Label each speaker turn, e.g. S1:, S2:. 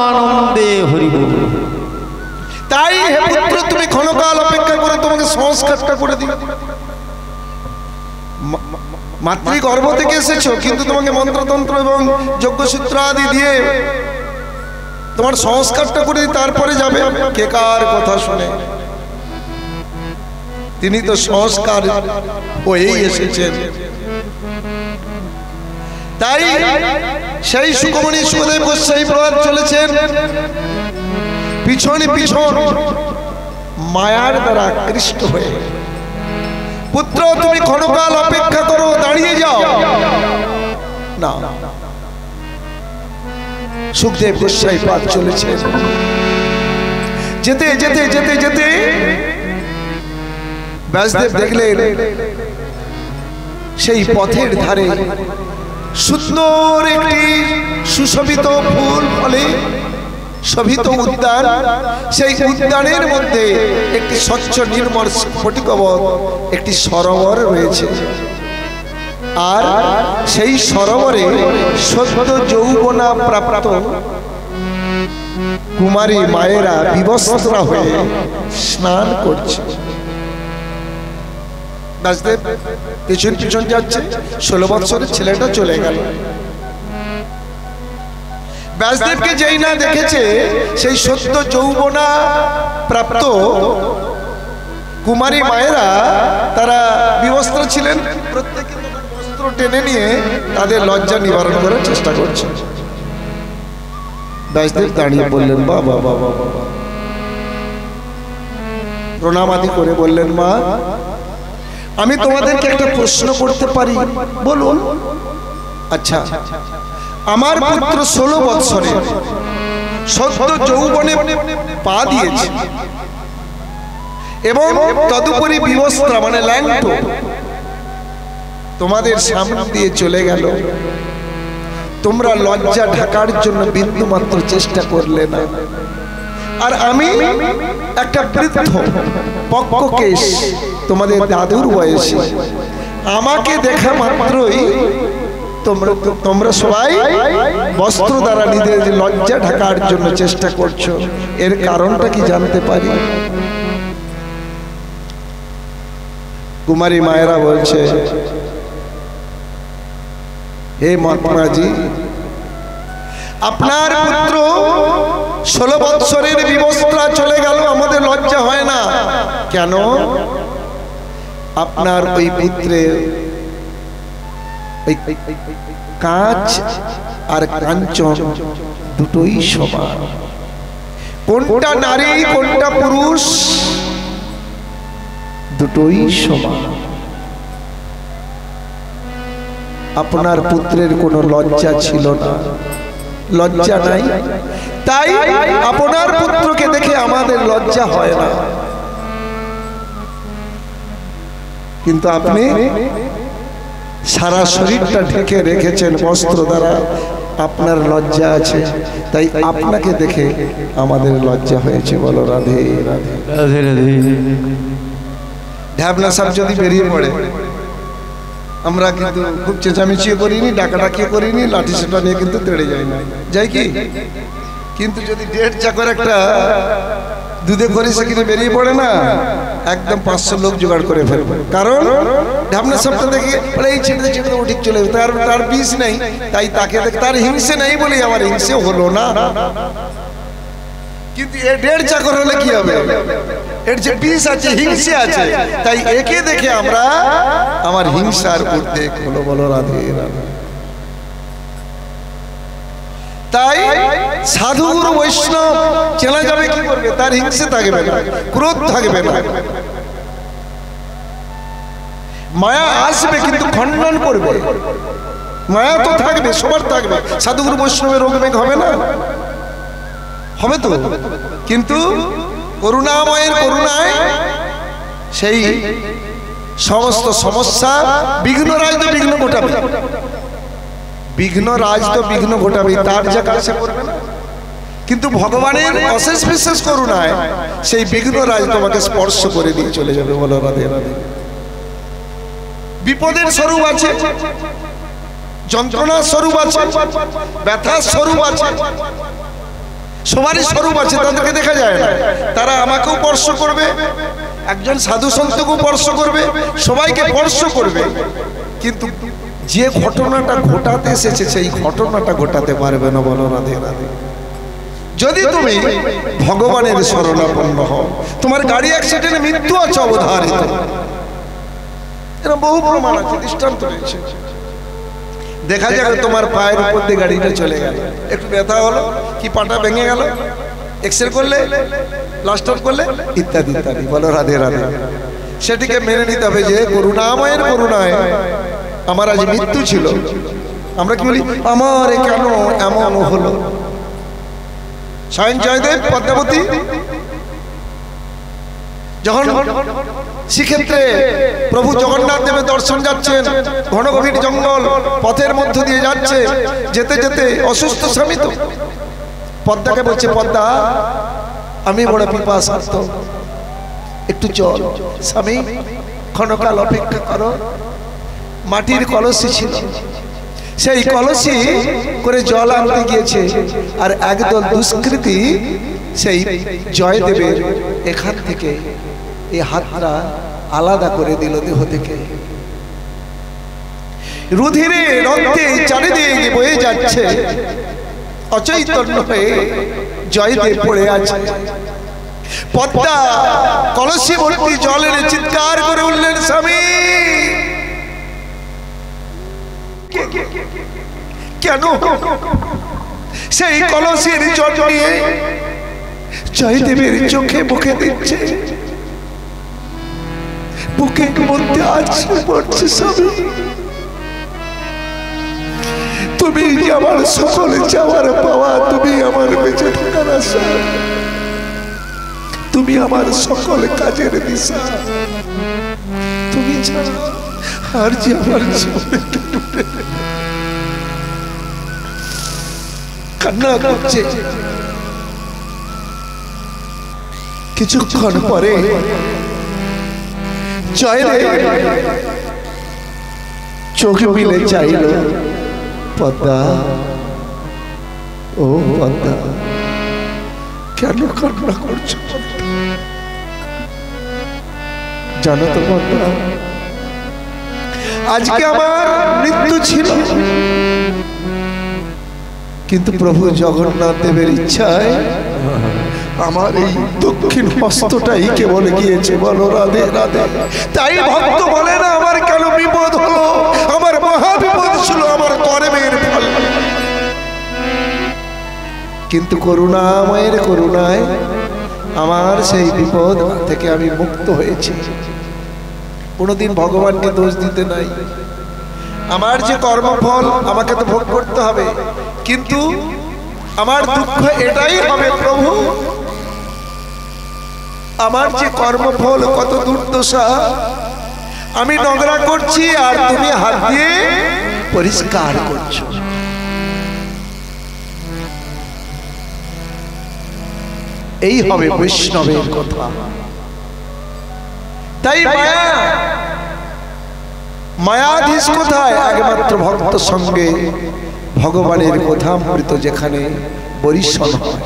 S1: আনন্দে হরিবল।
S2: তাই হে পুত্র, তুমি ক্ষণকাল অপেক্ষা করে তোমাকে সংস্কারটা করে দিই। মাতৃগর্ভ থেকে এসেছো, কিন্তু তোমাকে মন্ত্রতন্ত্র এবং যজ্ঞসূত্র আদি দিয়ে তোমার সংস্কারটা করে দিই, তারপরে যাবে। কে কার কথা শুনে? তিনি তো সংস্কার হয়েই এসেছেন। তাই সেই সুকমণি সুখদেব গোস্বামী প্রভাত চলেছেন পিছনে পিছন মায়ার দ্বারা আকৃষ্ট হয়ে। পুত্র, তুমি ক্ষণকাল অপেক্ষা করো, দাঁড়িয়ে যাও না। সুখদেব গোস্বামী প্রভাত চলেছেন। যেতে যেতে যেতে যেতে ব্যাসদেব দেখলেন সেই পথের ধারে সুন্দর একটি সুশোভিত ফুল ফলে শোভিত উদ্যান। সেই উদ্যানের মধ্যে একটি স্বচ্ছ নির্মল স্ফটিকবৎ একটি সরোবর রয়েছে। আর সেই সরোবরে সদ্য যৌবনা প্রাপ্ত কুমারী মায়েরা বিবস্ত্রা হয়ে স্নান করছে। ব্যাসদেব পিছন পিছন যাচ্ছে। 16 বৎসরের ছেলেটা চলে গেল। ব্যাসদেবকে যেই না দেখেছে, সেই সদ্য যৌবনা প্রাপ্ত কুমারী মায়েরা তারা বিবস্ত্র ছিলেন। প্রত্যেকে বস্ত্র টেনে নিয়ে তাদের লজ্জা নিবারণ করার চেষ্টা করছে। ব্যাসদেব দাঁড়িয়ে বললেন, বাবা বাবা বাবা, প্রণাম আদি করে বললেন, মা, আমি তোমাদেরকে একটা প্রশ্ন করতে পারি? বলুন। আচ্ছা, আমার পুত্র 16 বৎসরে সদ্য যৌবনে পা দিয়েছে এবং তদুপরি বিবস্ত্রা মানে ল্যাংটো তোমাদের সামনে দিয়ে চলে গেল। তোমরা লজ্জা ঢাকার জন্য বিন্দু মাত্র চেষ্টা করলে না। আর আমি একটা বৃদ্ধ পক্ককেশ, তোমাদের দাদুর বয়সী, আমাকে দেখা মাত্রই তোমরা সবাই বস্ত্র দ্বারা নিজের লজ্জা ঢাকার জন্য চেষ্টা করছো। এর কারণটা কি জানতে পারি? কুমারী মায়েরা বলছে, হে মহাত্মাজি, আপনার পুত্র 16 বৎসরের বিবস্ত্রা চলে গেল, আমাদের লজ্জা হয় না কেন? আপনার ওই পুত্রের কাঁচ আর কাঞ্চন দুটোই সমান। কোনটা নারী কোনটা পুরুষ দুটোই সমান। আপনার পুত্রের কোনো লজ্জা ছিল না, লজ্জা নাই। তাই আপনার পুত্রকে দেখে আমাদের লজ্জা হয় না। কিন্তু আপনি সারা শরীরটা ঢেকে রেখেছেন বস্ত্র দ্বারা, আপনার লজ্জা আছে। তাই আপনাকে দেখে আমাদের লজ্জা হয়েছে। বলো রাধে রাধে রাধে রাধে। ঢ্যাবনা সাহেব যদি বেরিয়ে পড়ে, আমরা কিন্তু খুব চেঁচামেচিও করিনি, ডাকাডাকি করিনি, লাঠি সেটা নিয়ে কিন্তু তেড়ে যাই না, যাই কি? কিন্তু যদি 1.5 চাকর একটা দুধে করে সেখানে বেরিয়ে পড়ে না, একদম 500 লোক জোগাড় করে ফেলবে। কারণ ঢামনা সপ্তাহ দেখে এই ছেড়ে ছেড়ে ও ঠিক চলে, তার বিষ নেই, তাই তাকে তার হিংসে নেই বলে আমার হিংসে হলো না। কিন্তু 1.5 চাকর হলে কি হবে? এর যে বিষ আছে, হিংসে আছে, তাই একে দেখে আমরা আমার হিংসার উদ্বেগ হলো। বলো রাধে রাধে। তাই সাধুগুরু বৈষ্ণব চেনা যাবে কি করবে? তার হিংসে থাকবে না, ক্রোধ থাকবে না, মায়া আসবে কিন্তু খণ্ডন করবে। মায়া তো থাকবে, সবার থাকবে। সাধুগুরু বৈষ্ণবের রোগমেঘ হবে না? হবে তো। কিন্তু করুণাময়ের করুণায় সেই সমস্ত সমস্যা বিঘ্নরাজ তো বিঘ্ন ঘটাবে, বিঘ্নরাজ তো বিঘ্ন ঘটাবে, তার জায়গা সে করবে না। কিন্তু ভগবানের অশেষ বিশেষ করুণায় সেই বিঘ্নরাজ তোমাকে স্পর্শ করে দিয়ে চলে যাবে। বলো রাধে রাধে। বিপদের স্বরূপ আছে, যন্ত্রণার স্বরূপ আছে, ব্যথার স্বরূপ আছে, সবারই স্বরূপ আছে, তাদেরকে দেখা যায় না। তারা আমাকেও স্পর্শ করবে, একজন সাধু সন্তকেও স্পর্শ করবে, সবাইকে স্পর্শ করবে, কিন্তু যে ঘটনাটা ঘটাতে এসেছে সেই ঘটনাটা ঘটাতে পারবে না। বলো রাধে রাধে। যদি তুমি ভগবানের শরণাপন্ন হও, তোমার গাড়ি অ্যাক্সিডেন্টে মৃত্যু আছে অবধারিত, এরকম বহু প্রমাণ আছে, দৃষ্টান্ত রয়েছে। দেখা যাক তোমার পায়ের উপর দিয়ে গাড়িটা চলে গেল, একটু ব্যথা হলো, কি পাটা ভেঙে গেল, এক্সরে করলে, প্লাস্টার করলে, ইত্যাদি ইত্যাদি। বলো রাধে রাধে। সেটিকে মেনে নিতে হবে যে করুণাময়ের করুণায় আমার আজ মৃত্যু ছিল। আমরা কি বলি, আমার কেন এমন হলো। স্বয়ং জয়দেব পদ্মাবতী যখন শ্রীক্ষেত্রে প্রভু জগন্নাথ দেবের দর্শন যাচ্ছেন, ঘন গভীর জঙ্গল পথের মধ্য দিয়ে যাচ্ছে, যেতে যেতে অসুস্থ স্বামী তো পদ্মাকে বলছে, পদ্মা আমি বড় পিপাসার্থ, একটু চল। স্বামী ক্ষণকাল অপেক্ষা করো। মাটির কলসি ছিল, সেই কলসি করে জল আনতে গিয়েছে, আর একদল দুষ্কৃতী সেই জয়দেবের এখান থেকে এই হাতটা আলাদা করে দিল দেহ থেকে। রুধিরে রক্তে চারিদিকে বয়ে যাচ্ছে, অচৈতন্য হয়ে জয়দেব পড়ে আছে। পদ্মা কলসি ভর্তি জলের চিৎকার করে উঠলেন, স্বামী কেন? সেই কলসির জল নিয়ে জয়দেবের চোখে মুখে দিচ্ছে, বুকের মধ্যে আছড়ে পড়ছে, স্বামী তুমি আমার সকল চাওয়ার পাওয়া, তুমি আমার বেঁচে থাকার আশা, তুমি আমার সকল কাজের দিশা, তুমি ছাড়া আর যে আমার কান্না করছে। কিছুক্ষণ পরে জয়দেব চোখ মিলে চাইল, পদ্মা ও পদ্মা কেন কান্না করছো? জানো তো পদ্মা, আজকে আমার মৃত্যু ছিল, কিন্তু প্রভু জগন্নাথ দেবের ইচ্ছায় আমার এই দক্ষিণ হস্তটাই কেবল গিয়েছে। বলো রাধে রাধে। তাই ভক্ত বলে না আমার কেন বিপদ হলো, আমার মহা বিপদ ছিল, আমার কর্মের ফল, কিন্তু করুণাময়ের করুণায় আমার সেই বিপদ থেকে আমি মুক্ত হয়েছি। কোনোদিন ভগবানকে দোষ দিতে নাই। আমার যে কর্মফল আমাকে তো ভোগ করতে হবে, কিন্তু আমার দুঃখ এটাই হবে, প্রভু আমার যে কর্মফল কত দুর্দশা, আমি নোংরা করছি আর তুমি হাত দিয়ে পরিষ্কার করছো। এই হবে বৈষ্ণবের কথা। তাই মায়াধীশ কোথায়? একমাত্র ভক্ত সঙ্গে ভগবানের কথামৃত যেখানে বরিশন হয়।